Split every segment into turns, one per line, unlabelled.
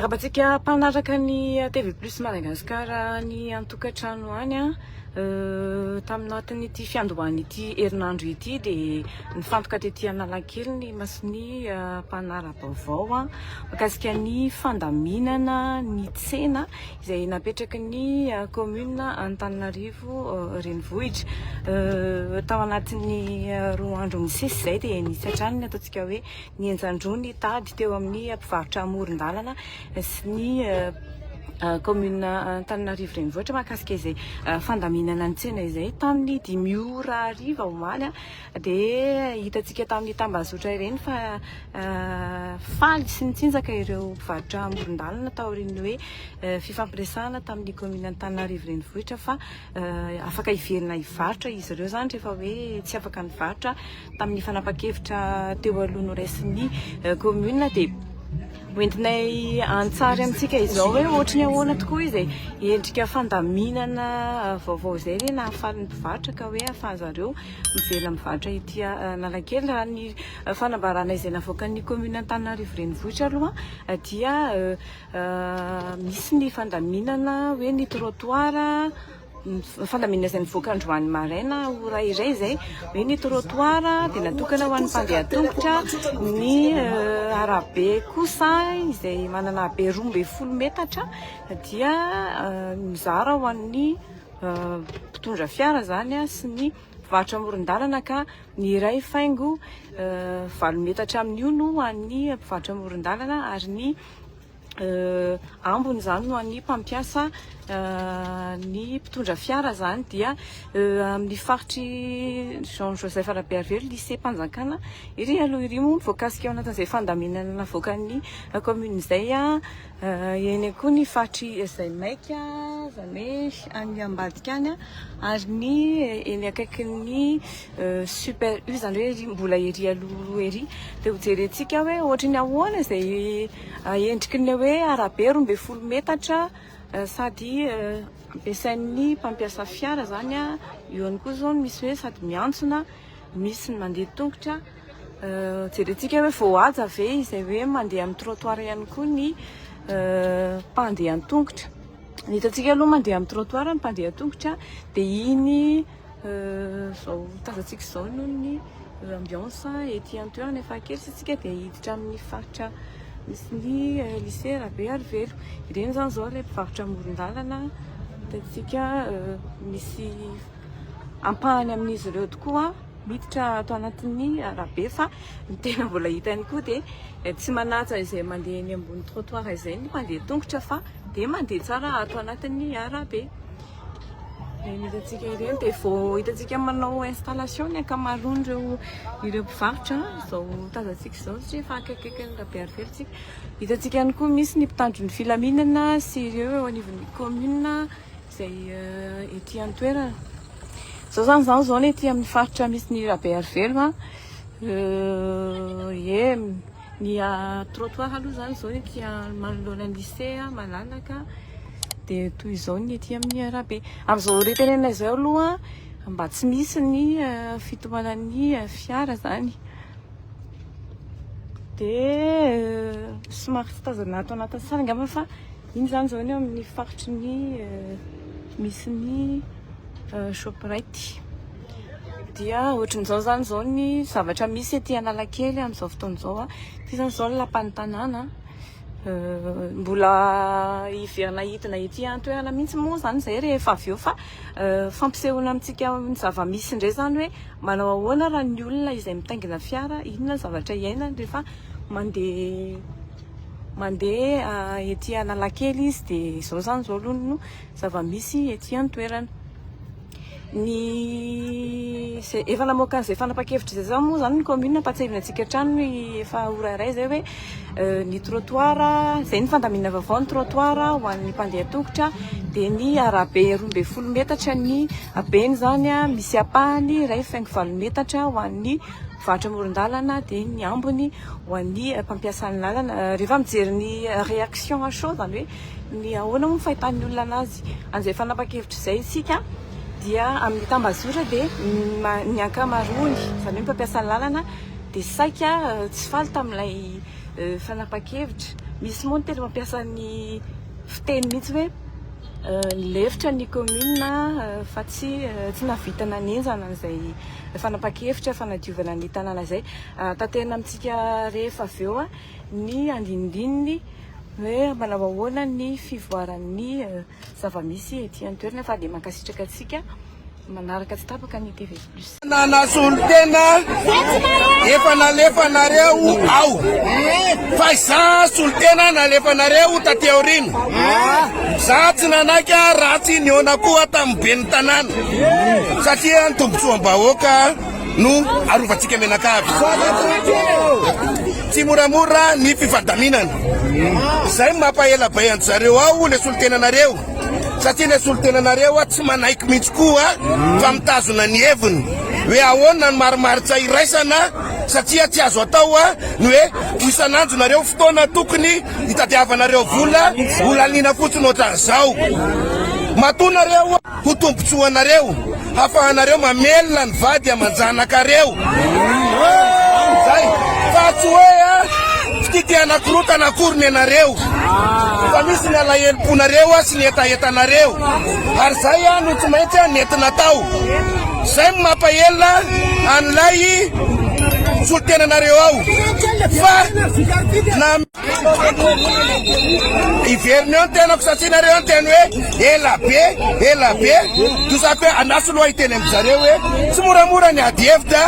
Miarabantsika mpanaraka ny TV Plus Madagasikara ny an-tokantrano any taminatin'ity fiandohan'ity herinandro ity dia nifantoka tetỳ Analakely ny masony mpanara-baovao mahakasika ny fandaminana ny tsena izay napetraky ny commune Antananarivo renivohitra tao anatin'ny roa andro misesy izay dia nisy hatrany ny ataontsika hoe ny enjandrony tady teo amin'ny mpivarotra amoron-dalana sy ny commune Antananarivo renivohitra mahakasika izay fandaminana ny tsena izay tamin'ny 5:00 omaly dia hitantsika tamin'ny tambazotra ireny fa faly sy nitsinjaka ireo mpivarotra amoron-dalana tao ireny hoe fifampiresahana tamin'ny commune Antananarivo renivohitra fa afaka hiverina hivarotra izy ireo zany rehefa hoe tsy afaka nivarotra tamin'ny fanapa-kevitra teo aloha noraisin'ny commune dia hoentinay antsary amintsika izao hoe ohatrany ahoana tokoa izay endrika fandaminana vaovao izay re nahafaly ny mpivarotra ka hoe ahafahan'zareo mivela mivarotra ity Analakely raha ny fanambarana izay navoakan'ny commune Antananarivo renivohitra aloha dia misy ny fandaminana hoe ny trottoir fandaminana izay nivoaka androany maraina ora iray izay hoe ny trottoir dia natokana ho an'ny mpandeha tongotra ny arabe kosa izay manana habe 12 metatra dia mizara ho an'ny mpitondra fiara zany sy ny mpivarotra amoron-dalana ka ny iray faingo 7 metatra amin'io no ho an'ny mpivarotra amoron-dalana ary ny ambony zany no an'ny mpampiasa ny mpitondra fiara zany dia amin'ny faritry Jean Joseph Arabearvelo lycée Mpanjakana iry aloha iry moa voakasika ao anatin'izay fandaminana navoakan'ny commune izay eny koa ny faritry izay maika zany hoe any ambadika any ary ny eny akaikin'ny super U zany hoe mbola ery aloha ery dia hojerentsika hoe ohatrany ahoana izay endriky ny hoe arabe 12 metatra sady ampiasain'ny mpampiasa fiara zany eo ihany koa zao misy hoe sady miantsona misy ny mandeha tongotra jerentsika hoe voahaja ve izay hoe mandeha amin'ny trottoir ihany koa ny mpandeha tongotra ny hitantsika aloha mandeha amin'ny trottoir ny mpandeha tongotra dia iny zao tazantsika izao noho ny ambiance ety an-toerana efa kely sitsika dia hiditra amin'ny faritra misy ny lycée Arabearvelo ireny zany zao ilay mpivarotra amoron-dalana hitantsika misy ampahany amin'izy ireo tokoa miditra ato anatin'ny arabe fa ny tena mbola hita ihany koa dia tsy manaja izay mandeha eny ambony trottoir izay ny mandeha tongotra fa dia mandeha tsara ato anatin'ny arabe. Hitantsika ireny dia vao hitantsika manao installation ny ankamaroany ireo mpivarotra zao tazantsika izao satria efa akaikaiky Arabearvelo tsika hitantsika ihany koa misy ny mpitandro ny filaminana sy ireo eo anivon'ny commune izay ety an-toerana zao zany zao ny ety amin'ny faritra misy ny Arabearvelo ny trottoir aloha zany zao ety manoloana ny lycée malalaka dia toy izao ny ety amin'ny arabe amin'izao retenena izao aloha mba tsy misy ny fitohanan'ny fiara zany dia somary tsy tazana ato anatin'ny sary angamba fa iny zany zao ny amin'ny faritry ny misy ny Shoprite dia ohatran'izao zany zao ny zavatra misy ety Analakely amin'izao fotoana izao ty zany zao lapan'ny tanàna mbola hiverina hitina ety an-toerana mihitsy moa zany zay rehefa avy eo fa fampisehoana amintsika ny zava-misy indray zany hoe manao ahoana raha ny olona izay mitaingina fiara inona zavatra iaina rehefa mandeha ety Analakely izy dia izao zany zao aloha no zava-misy ety an-toerana ny efa namoaka an'izay fanapa-kevitra izay zao moa zany ny commune ampatsahivina antsika hatrany efa ora iray zay hoe ny trottoir izay ny fandaminana vaovao ny trottoir ho an'ny mpandeha tongotra dia ny arabe 12 metatra ny habeny zany misy apahany iray faingo 7 metatra ho an'ny mpivarotra amoron-dalana dia ny ambony ho an'ny mpampiasa ny lalana rehefa mijery ny réaction à chaud zany hoe ny ahoana moa fahitan'ny olona anazy an'izay fanapa-kevitra izay isika dia amin'ny tambazotra dia ny ankamaroany zany hoe mpampiasa ny lalana dia saika tsy faly tamin'ilay fanapa-kevitra misy moa ny tena mampiasa ny fiteny mihitsy hoe lefitra ny commune fa tsy navita nanenjana an'izay fanapa-kevitra fanadiovana ny tanàna zay. Tanterina amintsika rehefa avy eo ny andinindininy hoe manao ahoana ny fivoaran'ny zava-misy ety an-toerana fa dia mankasitraka antsika manaraka tsy tapaka ny TV Plus.
Nanasolo tena efa nalefanareo ao fa za solo tena nalefanareo taty aorina za tsy nanaka ratsy niona koa tamin'ny be ny tanàna satria ny tombotsoam-bahoaka no arovantsika menakavy tsy moramora ny fifadaminana zay mampaela bay anto zareo ao le solo tenanareo satria le solo tenanareo tsy manaiky mihitsy koa fa mitazona ny heviny hoe ahoana ny marimaritra iraisana satria tsy azo atao ny hoe isan'andro nareo fotoana tokony hitadiavanareo vola lina fotsiny ohatran'izao matonareo ho tombotsoanareo hafahanareo mamelona ny vady amanjanakareo zay fa tsy hoe fitity anakorotana korony anareo fa misy ny alahelo-ponareo sy ny etaetanareo ary zay no tsy maintsy nentina tao zay mampahelona an'ilay solo tenanareo ao fa na iveriny eo ny tenako satria nareo ny teny hoe ela be tosako hoe anasy loha hiteny amin'zareo hoe tsy moramora ny ady hevitra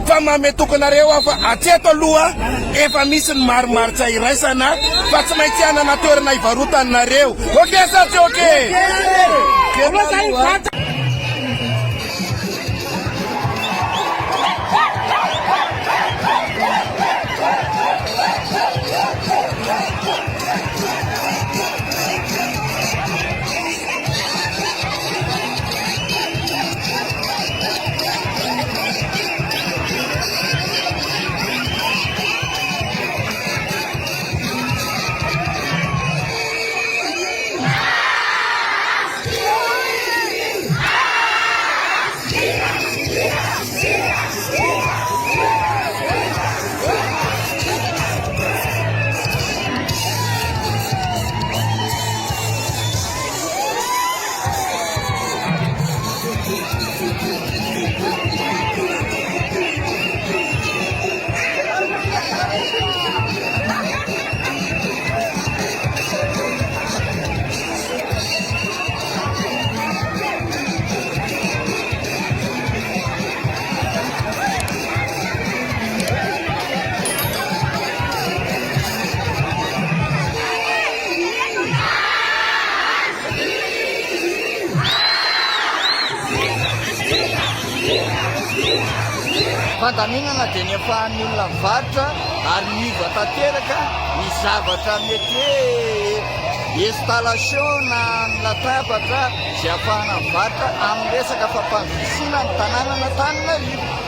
fa mame tokonareo aho fa atreto aloha efa misy ny marimaritra iraisana fa tsy maintsy anana toerana hivarotanareo oke sa tsy oke
Fandaminana dia ny afahan'ny olona mivarotra ary miva tanteraka ny zavatra mety hoe installation na ny latabatra izay ahafahana mivarotra amin'ny resaka fampandrosoana ny tanàna n'Antananarivo.